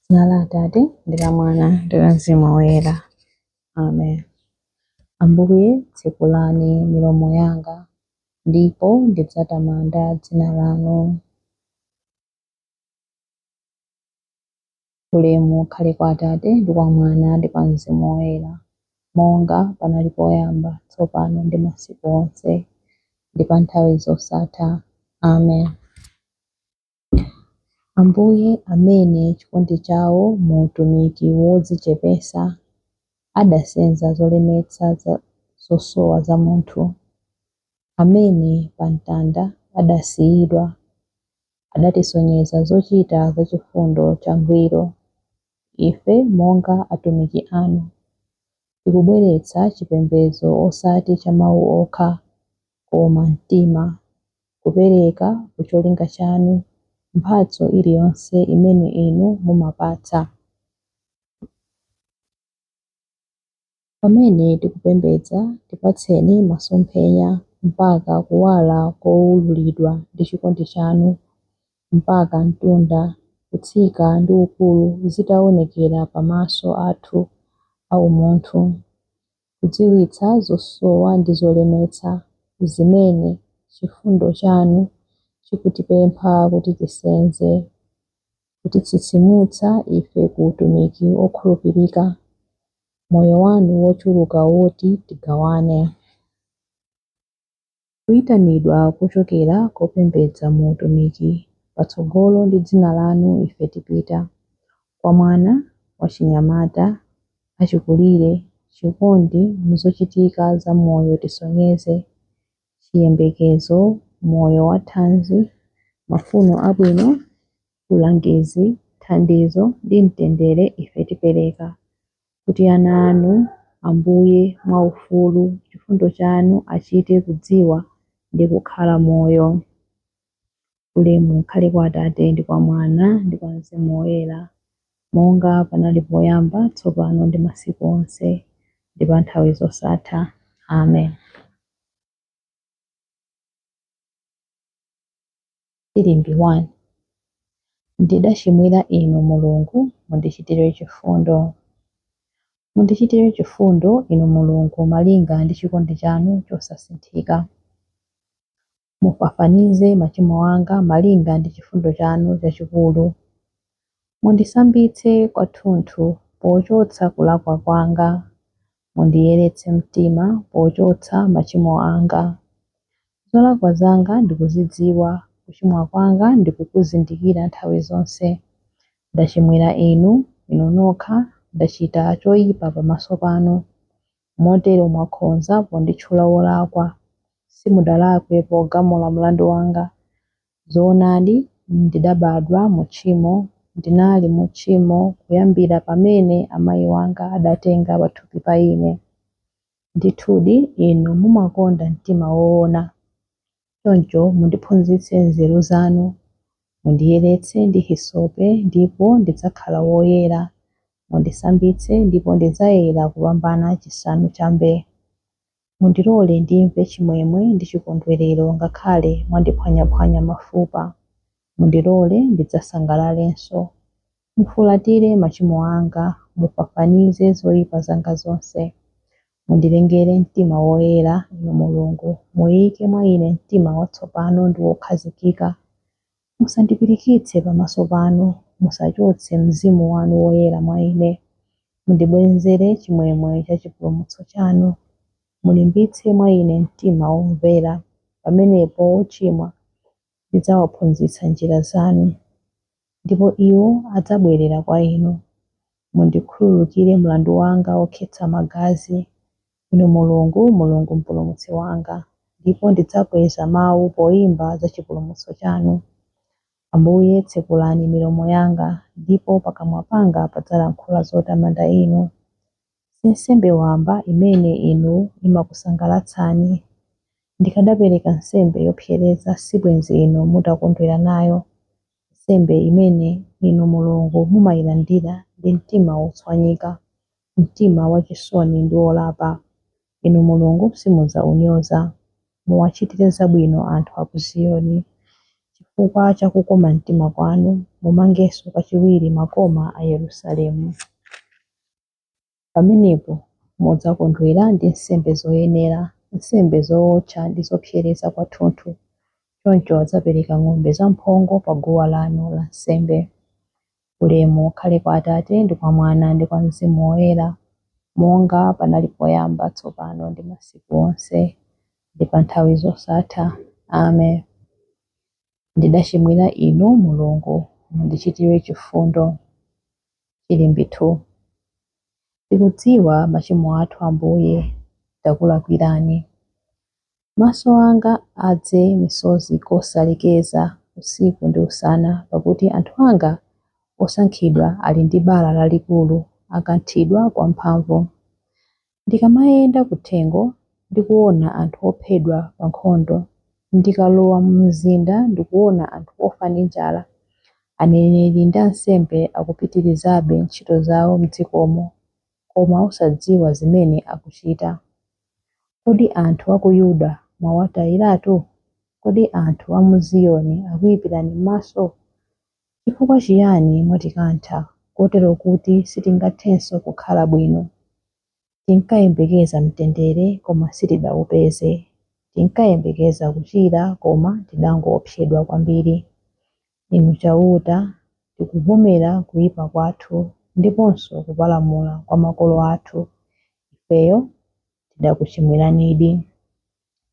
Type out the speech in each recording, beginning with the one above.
Dzina la Atate ndi la Mwana ndi la Mzimu Woyera. Amen. Ambuye tsekulani milomo yanga, ndipo ndidzatamanda dzina lanu. Ulemu ukhale kwa Atate ndi kwa Mwana ndi kwa Mzimu Woyera, monga panali poyamba, tsopano ndi masiku onse, ndi pa nthawi zosatha. Amen. Ambuye amene chikondi chawo mu utumiki wodzichepesa adasenza zolemetsa zosowa za munthu, amene pa mtanda adasiyidwa adatisonyeza zochita zachifundo changwiro. Ife monga atumiki anu tikubweretsa chipembedzo osati cha mawu okha, koma mtima, kupereka kucholinga chanu mphatso iliyonse imene inu mumapatsa. Pamene tikupembedza, tipatseni masomphenya mpaka kuwala kowululidwa ndi chikondi chanu, mpaka mtunda kutsika ndi ukulu zitaonekera pamaso athu au munthu, kudziwitsa zosowa ndi zolemetsa zimene chifundo chanu chikutipempha kuti tisenze, kutitsitsimutsa ife ku utumiki okhulupirika, moyo wanu wochuluka woti tigawane. Kuyitanidwa kuchokera kopembedza mu utumiki, patsogolo ndi dzina lanu ife tipita, kwa mwana wachinyamata achikulire, chikondi muzochitika za moyo tisonyeze, chiyembekezo, moyo wathanzi, mafuno abwino, ulangizi, thandizo ndi mtendere ife tipereka, kuti ana anu Ambuye mwaufulu chifundo chanu achite kudziwa ndi kukhala moyo. Ulemu ukhale kwa Atate ndi kwa Mwana ndi kwa Mzimu Woyera, monga panali poyamba, tsopano ndi masiku onse, ndi pa nthawi zosatha. Amen. Filimbi 1. Ndidachimwira inu Mulungu, mundichitire chifundo. Mundichitire chifundo inu Mulungu malinga ndi chikondi chanu chosasinthika. Mufafanize machimo anga malinga ndi chifundo chanu chachikulu. Mundisambitse kwathunthu pochotsa kulakwa kwanga. Mundiyeretse mtima pochotsa machimo anga. Zolakwa zanga ndikuzidziwa, kuchimwa kwanga ndikukuzindikira nthawi zonse. Ndachimwira inu nokha, ndachita choyipa pamaso panu. Motero mwakhonza ponditchula wolakwa, simudalakwe pogamula mlandu wanga. Zoonadi ndidabadwa mu tchimo, ndinali mu tchimo kuyambira pamene amayi wanga adatenga pathupi pa ine. Ndithudi inu mumakonda mtima woona, choncho mundiphunzitse nzeru zanu, mundiyeretse ndi hisope ndipo ndidzakhala woyera. Mundisambitse ndipo ndidzayera kupambana chisanu cha mbee. Mundilole ndimve chimwemwe ndi chikondwerero ngakhale mwandiphwanyaphwanya mafupa. Mundilole ndidzasangalalenso. Mufulatire machimo anga, mufafanize zoyipa zanga zonse. Mundilengere mtima woyera inu Mulungu, muyike mwa ine mtima watsopano ndi wokhazikika. Musandipirikitse pamaso panu, musachotse mzimu wanu woyera mwa ine. Mundibwenzere chimwemwe cha chipulumutso chanu. Mulimbitse mwa ine mtima womvera, pamenepo ochimwa ndidzawaphunzitsa njira zanu, ndipo iwo adzabwerera kwa inu. Mundikhululukire mlandu wanga wokhetsa magazi, inu Mulungu, Mulungu mpulumutsi wanga, ndipo ndidzakweza mawu poyimba za chipulumutso chanu. Ambuye tsekulani milomo yanga, ndipo pakamwa panga padzalankhula zotamanda inu. Nsembe wamba imene inu imakusangalatsani. Ndikadapereka nsembe yopsereza sibwenzi inu mutakondwera nayo. Nsembe imene inu Mulungu mumayilandira ndi mtima wotswanyika, mtima wachisoni ndi wolapa. Inu Mulungu simudzaunyoza. Muwachitire zabwino anthu a ku Ziyoni, chifukwa cha kukoma mtima kwanu, mumangenso kachiwiri makoma a Yerusalemu. Pamenepo mudzakondwera ndi nsembe zoyenera, nsembe zowotcha ndi zopsereza kwathunthu. Choncho adzapereka ng'ombe zamphongo pa guwa lanu la nsembe. Ulemu ukhale kwa Atate ndi kwa Mwana ndi kwa Mzimu Woyera, monga panali poyamba, tsopano ndi masiku onse, ndi pa nthawi zosatha. Amen. Ndidachimwira inu Mulungu, mundichitire chifundo. Chilimbi 2. Ndikudziwa machimo athu Ambuye, ndakulakwirani. Maso anga adze misozi kosalekeza usiku ndi usana, pakuti anthu anga osankhidwa ali ndi bala lalikulu, akanthidwa kwa mphamvu. Ndikamayenda kuthengo ndikuona anthu ophedwa pa nkhondo, ndikalowa mu mzinda ndikuona anthu ofa ndi njala. Aneneri ndi ansembe akupitirizabe ntchito zawo m'dzikomo, koma osadziwa zimene akuchita. Kodi anthu a ku Yuda mwawatayiratu? Kodi anthu a mu Ziyoni akuyipirani maso? Chifukwa chiyani mwatikantha, kotero kuti sitingathenso kukhala bwino? Tinkayembekeza mtendere, koma sitidawupeze. Tinkayembekeza kuchira, koma tidangoopsedwa kwambiri. Inu chauta, tikuvomera kuyipa kwathu, ndiponso kupalamula kwa makolo athu. Ifeyo tidakuchimwiranidi.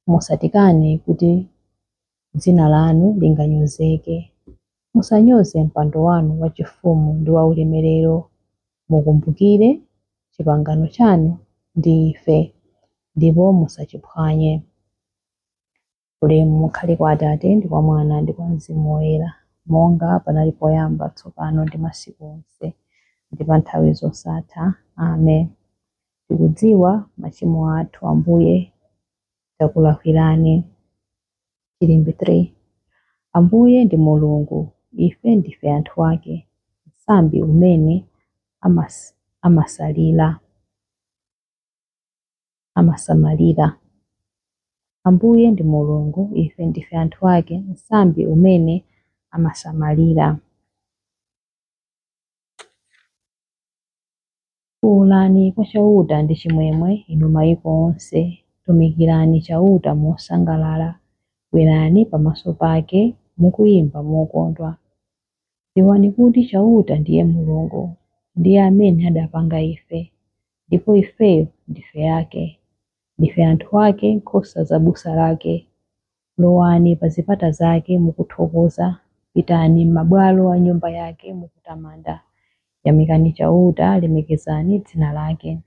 Musatikane kuti dzina lanu linganyozeke. Musanyoze mpando wanu wachifumu ndi waulemerero. Mukumbukire pangano chanu ndi ife, ndipo musachiphwanye. Ulemu ukhale kwa Atate ndi kwa Mwana ndi kwa Mzimu Woyera, monga panali poyamba, tsopano ndi masiku onse, ndi pa nthawi zosatha. Amen. Ndikudziwa machimo athu Ambuye, ndakulakwirani. Chilimbi 3. Ambuye ndi Mulungu, ife ndife anthu ake, msambi umene amasamalira. Ambuye ndi Mulungu, ife ndife anthu ake, msambi umene amasamalira. Fuwulani kwa chauta ndi chimwemwe, inu mayiko onse, tumikirani chauta mosangalala, bwerani pamaso pake mukuyimba mokondwa. Dziwani kuti chauta ndiye Mulungu, ndiye amene adapanga ife, ndipo ifeyo ndife ake. Ndife anthu ake, nkhosa za busa lake. Lowani pa zipata zake mukuthokoza, pitani m'mabwalo a nyumba yake mukutamanda. Yamikani chauta, lemekezani dzina lake.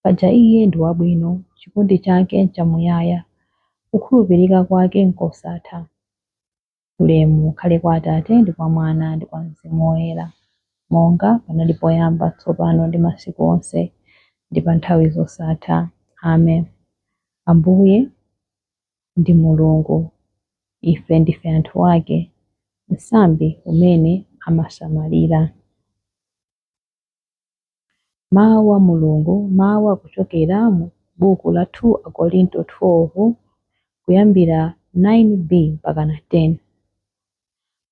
Paja iye ndi wabwino, chikondi chake nchamuyaya, kukhulupirika kwake nkosatha. Ulemu ukhale kwa Atate ndi kwa Mwana ndi kwa Mzimu Woyera, monga panali poyamba, tsopano ndi masiku onse, ndi pa nthawi zosatha. Amen. Ambuye ndi Mulungu, ife ndife anthu ake, msambi umene amasamalira. Mawu a Mulungu, mawu akuchokera mu buku la 2 Akorinto 12 kuyambira 9b mpaka 10.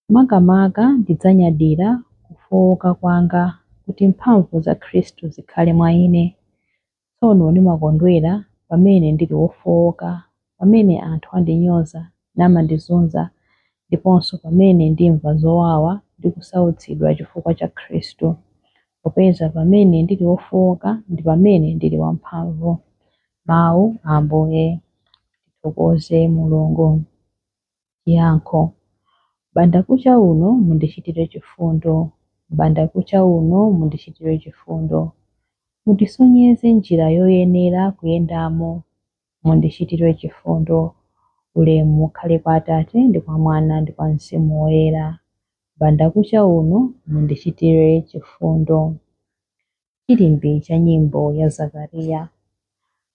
Makamaka ndidzanyadira kufowoka kwanga kuti mphamvu za Khristu zikhale mwa ine. Tsono ndimakondwera pamene ndili wofowoka, pamene anthu andinyoza namandizunza, ndiponso pamene ndimva zowawa ndi kusautsidwa chifukwa cha Khristu. Popeza pamene ndili wofowoka ndi pamene ndili wamphamvu. Mawu a Ambuye. Tithokoze Mulungu. Yankho: bandakucha uno mundichitire chifundo, bandakucha uno mundichitire chifundo. Mundisonyeze njira yoyenera kuyendamo, mundichitire chifundo. Ulemu ukhale kwa Atate ndi kwa Mwana ndi kwa Mzimu Woyera, bandakucha uno mundichitire chifundo. Chilimbi cha nyimbo ya Zakariya.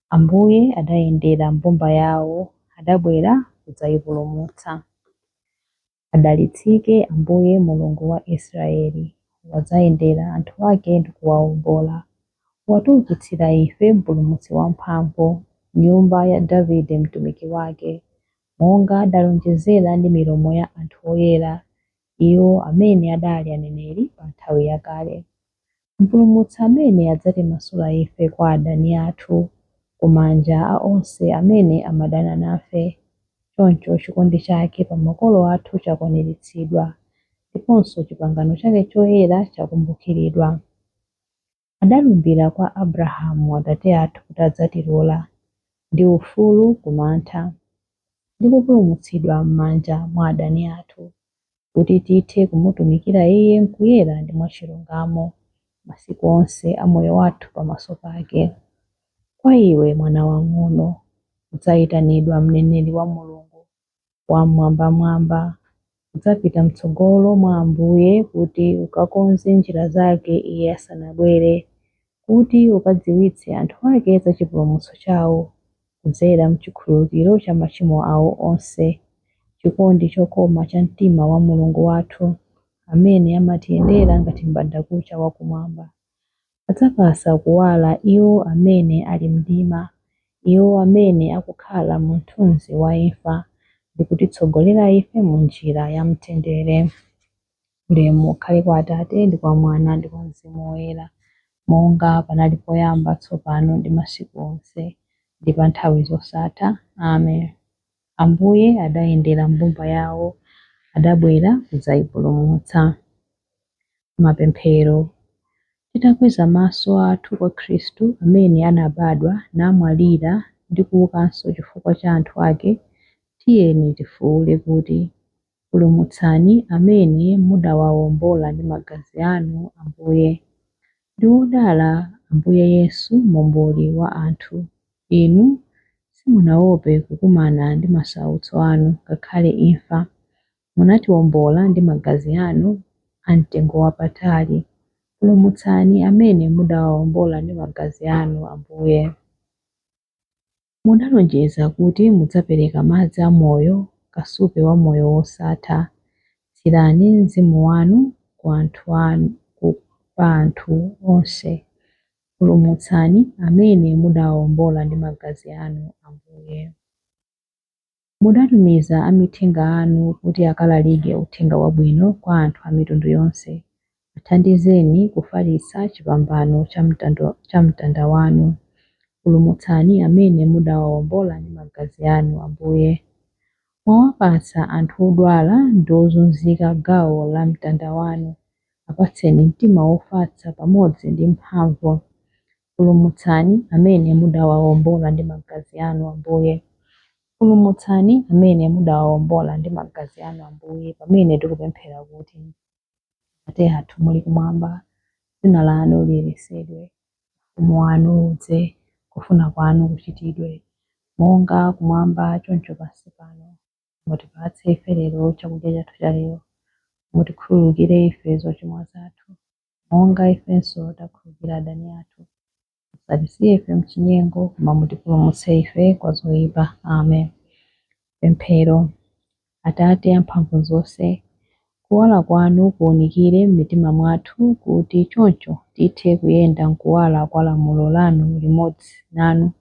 Ambuye adayendera mbumba yawo, adabwera kudzayipulumutsa. Adalitsike Ambuye Mulungu wa Israeli, wadzayendera anthu ake ndi kuwawombola. Watiukitsira ife mpulumutsi wamphamvu, nyumba ya Davide mtumiki wake. monga adalonjezera ndi milomo ya anthu oyera, iwo amene adali aneneri pa nthawi yakale. Mpulumutsi amene adzatimasula ife kwa adani athu, ku manja a onse amene amadana nafe. Choncho chikondi chake pa makolo athu chakwaniritsidwa, ndiponso pangano chake choyera chakumbukiridwa. Adalumbira kwa Abrahamu atate athu kuti adzatilola ndi ufulu kumantha ndi kupulumutsidwa m'manja mwa adani athu, kuti tithe kumutumikira Iye mkuyera ndi mwachilungamo masiku onse a moyo wathu pamaso pake. Kwa iwe mwana wang'ono, udzayitanidwa mneneri wa Mulungu wamwambamwamba, udzapita mtsogolo mwa Ambuye kuti ukakonze njira zake Iye asanabwere, kuti ukadziwitse anthu ake za chipulumutso chawo kudzera mchikhululukiro cha machimo awo onse, chikondi chokoma cha mtima wa Mulungu wathu, amene amatiyendera ngati m'bandakucha wakumwamba. Adzapasa kuwala iwo amene ali mdima, iwo amene akukhala mu mthunzi wa imfa, ndi kutitsogolera ife mu njira ya mtendere. Ulemu ukhale kwa Atate ndi kwa Mwana ndi kwa Mzimu Woyera, monga panali poyamba, tsopano ndi masiku onse, ndi pa nthawi zosatha. Amen. Ambuye adayendera mbumba yawo, adabwera kudzayipulumutsa. Mapemphero. Titakweza maso athu kwa Khristu amene anabadwa namwalira ndi kuukanso chifukwa cha anthu ake, tiyeni tifuwule kuti: Pulumutsani amene mudawawombola ndi magazi anu, Ambuye. Ndi wodala Ambuye Yesu, momboli wa anthu. Inu simunaope kukumana ndi masautso anu, ngakhale imfa. Munatiwombola ndi magazi anu amtengo wapatali. Pulumutsani amene mudawawombola ndi magazi anu, Ambuye. Munalonjeza kuti mudzapereka madzi amoyo, kasupe wa moyo wosatha. Tsirani mzimu wanu pa anthu onse. Pulumutsani amene mudawawombola ndi magazi anu, Ambuye. Mudatumiza amithenga anu kuti akalalike uthenga wabwino kwa anthu a mitundu yonse. Athandizeni kufalitsa chipambano cha mtanda wanu. Pulumutsani amene mudawawombola ndi magazi anu, Ambuye. Mwawapatsa anthu odwala ndi ozunzika gawo la mtanda wanu. Apatseni mtima wofatsa pamodzi ndi mphamvu. Pulumutsani amene mudawawombola ndi magazi anu, Ambuye. Pulumutsani amene mudawawombola ndi magazi anu, Ambuye, pamene tikupemphera kuti: Atate athu muli kumwamba, dzina lanu liyeretsedwe, ufumu wanu udze, kufuna kwanu kuchitidwe, monga kumwamba choncho pansi pano. Mutipatse ife lero chakudya chathu cha lero. Mutikhululukire ife zochimwa zathu, monga ifenso takhululukira adani athu. Musatisiye ife mchinyengo, koma mutipulumutse ife kwa zoyipa. Amen. Pemphero. Atate amphamvu zonse, kuwala kwanu kuwunikire m'mitima mwathu, kuti choncho tithe kuyenda mkuwala kwa lamulo lanu limodzi nanu,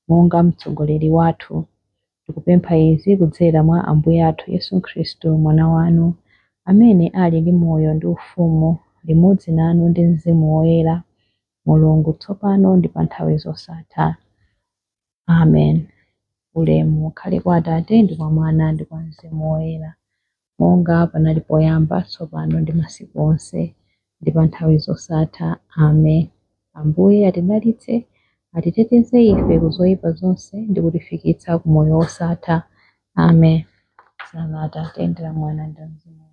monga mtsogoleri wathu. Tikupempha izi kudzera mwa Ambuye athu Yesu Khristu, mwana wanu, amene ali ndi moyo ndi ufumu limodzi nanu ndi Mzimu Woyera, Mulungu tsopano ndi pa nthawi zosatha. Amen. Ulemu ukhale kwa Atate ndi kwa Mwana ndi kwa Mzimu Woyera, monga panali poyamba, tsopano ndi masiku onse, ndi pa nthawi zosatha. Amen. Ambuye atidalitse, atiteteze ife ku zoyipa zonse ndi kutifikitsa ku moyo wosatha. Amen. Dzina la Atate ndi la Mwana ndi la Mzimu